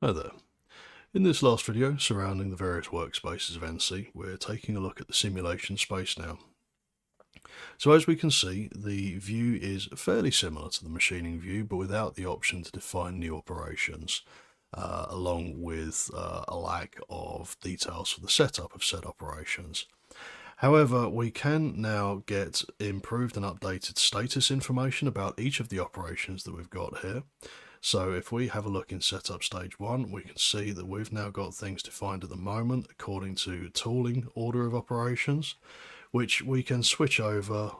Hi there. In this last video surrounding the various workspaces of ENCY, we're taking a look at the simulation space now. So as we can see, the view is fairly similar to the machining view, but without the option to define new operations, along with a lack of details for the setup of said operations. However, we can now get improved and updated status information about each of the operations that we've got here. So if we have a look in setup stage 1, we can see that we've now got things defined at the moment according to tooling order of operations, which we can switch over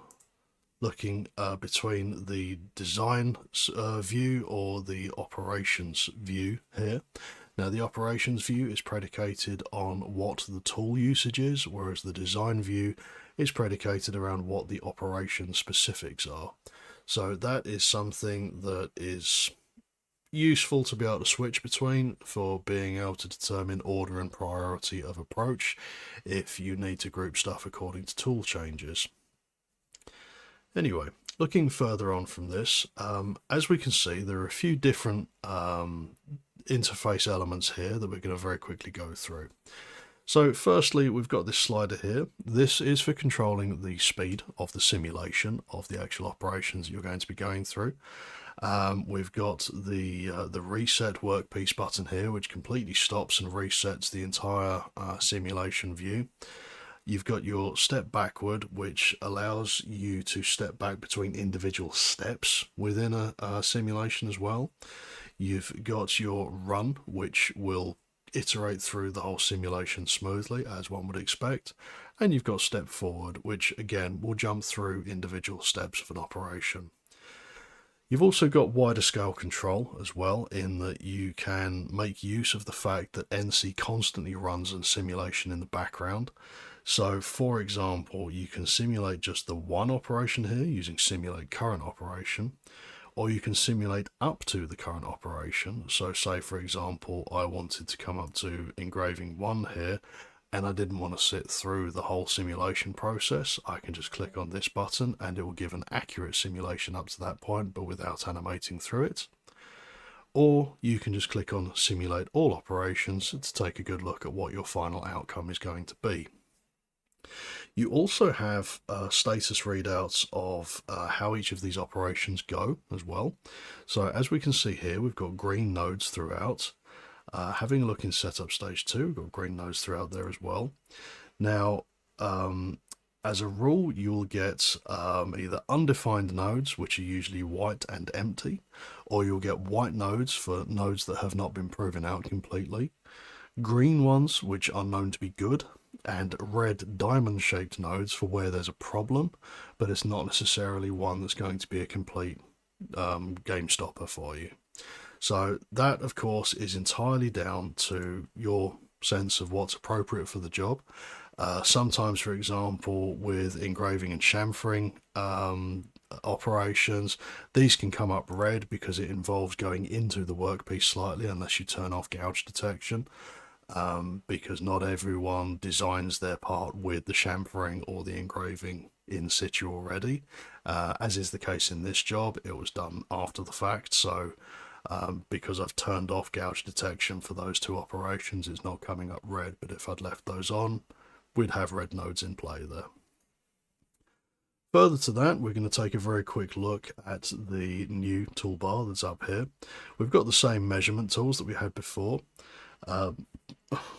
looking between the design view or the operations view here. Now the operations view is predicated on what the tool usage is, whereas the design view is predicated around what the operation specifics are. So that is something that is useful to be able to switch between for being able to determine order and priority of approach if you need to group stuff according to tool changes. Anyway, looking further on from this, as we can see, there are a few different interface elements here that we're going to very quickly go through. So firstly, we've got this slider here. This is for controlling the speed of the simulation of the actual operations you're going to be going through. We've got the reset workpiece button here, which completely stops and resets the entire simulation view. You've got your step backward, which allows you to step back between individual steps within a simulation as well. You've got your run, which will iterate through the whole simulation smoothly, as one would expect. And you've got step forward, which again will jump through individual steps of an operation. You've also got wider scale control as well, in that you can make use of the fact that ENCY constantly runs a simulation in the background. So for example, you can simulate just the one operation here using simulate current operation, or you can simulate up to the current operation. So say for example, I wanted to come up to engraving 1 here, and I didn't want to sit through the whole simulation process. I can just click on this button and it will give an accurate simulation up to that point, but without animating through it. Or you can just click on simulate all operations to take a good look at what your final outcome is going to be. You also have status readouts of how each of these operations go as well. So as we can see here, we've got green nodes throughout. Having a look in setup stage 2, we've got green nodes throughout there as well. Now, as a rule, you'll get either undefined nodes, which are usually white and empty, or you'll get white nodes for nodes that have not been proven out completely, green ones, which are known to be good, and red diamond-shaped nodes for where there's a problem, but it's not necessarily one that's going to be a complete game stopper for you. So that, of course, is entirely down to your sense of what's appropriate for the job. Sometimes, for example, with engraving and chamfering operations, these can come up red because it involves going into the workpiece slightly unless you turn off gouge detection, because not everyone designs their part with the chamfering or the engraving in situ already. As is the case in this job, it was done after the fact, so because I've turned off gouge detection for those 2 operations, it's not coming up red, but if I'd left those on, we'd have red nodes in play there. Further to that, we're going to take a very quick look at the new toolbar that's up here. We've got the same measurement tools that we had before,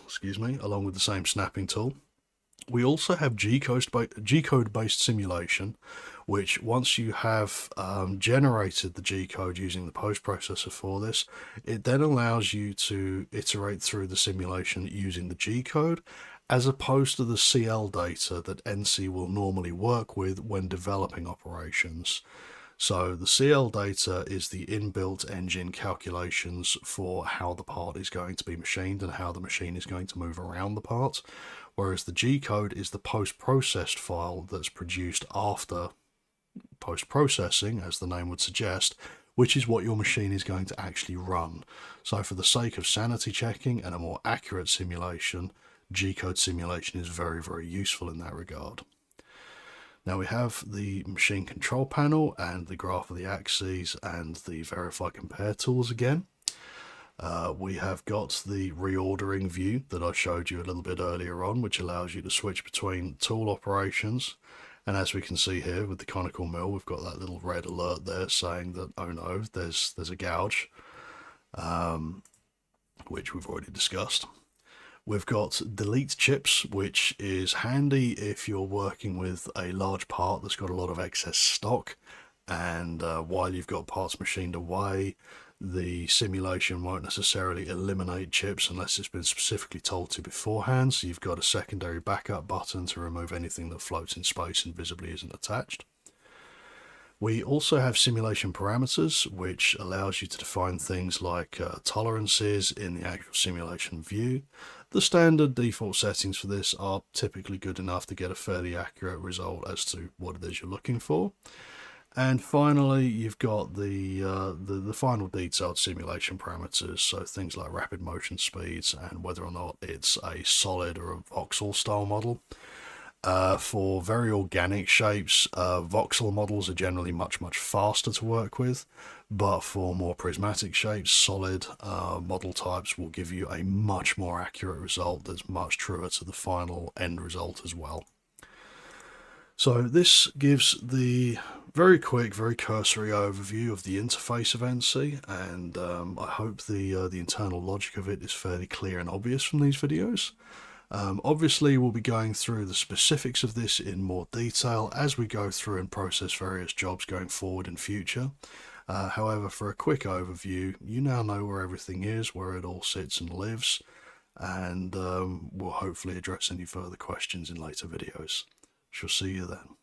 excuse me, along with the same snapping tool. We also have G-code based simulation, which once you have generated the G-code using the post-processor for this, it then allows you to iterate through the simulation using the G-code, as opposed to the CL data that ENCY will normally work with when developing operations. So the CL data is the inbuilt engine calculations for how the part is going to be machined and how the machine is going to move around the part, whereas the G-code is the post-processed file that's produced after post-processing, as the name would suggest, which is what your machine is going to actually run. So for the sake of sanity checking and a more accurate simulation, G-code simulation is very, very useful in that regard. Now we have the machine control panel and the graph of the axes and the verify compare tools again. We have got the reordering view that I showed you a little bit earlier on, which allows you to switch between tool operations. And as we can see here with the conical mill, we've got that little red alert there saying that, oh no, there's a gouge, which we've already discussed. We've got delete chips, which is handy if you're working with a large part that's got a lot of excess stock, and while you've got parts machined away, the simulation won't necessarily eliminate chips unless it's been specifically told to beforehand, so you've got a secondary backup button to remove anything that floats in space and visibly isn't attached. We also have simulation parameters, which allows you to define things like tolerances in the actual simulation view. The standard default settings for this are typically good enough to get a fairly accurate result as to what it is you're looking for. And finally, you've got the final detailed simulation parameters, so things like rapid motion speeds and whether or not it's a solid or a voxel style model. For very organic shapes, voxel models are generally much faster to work with, but for more prismatic shapes, solid model types will give you a much more accurate result that's much truer to the final end result as well. So this gives the very quick, very cursory overview of the interface of ENCY, and I hope the internal logic of it is fairly clear and obvious from these videos. Obviously, we'll be going through the specifics of this in more detail as we go through and process various jobs going forward in future. However, for a quick overview, you now know where everything is, where it all sits and lives, and we'll hopefully address any further questions in later videos. Shall see you then.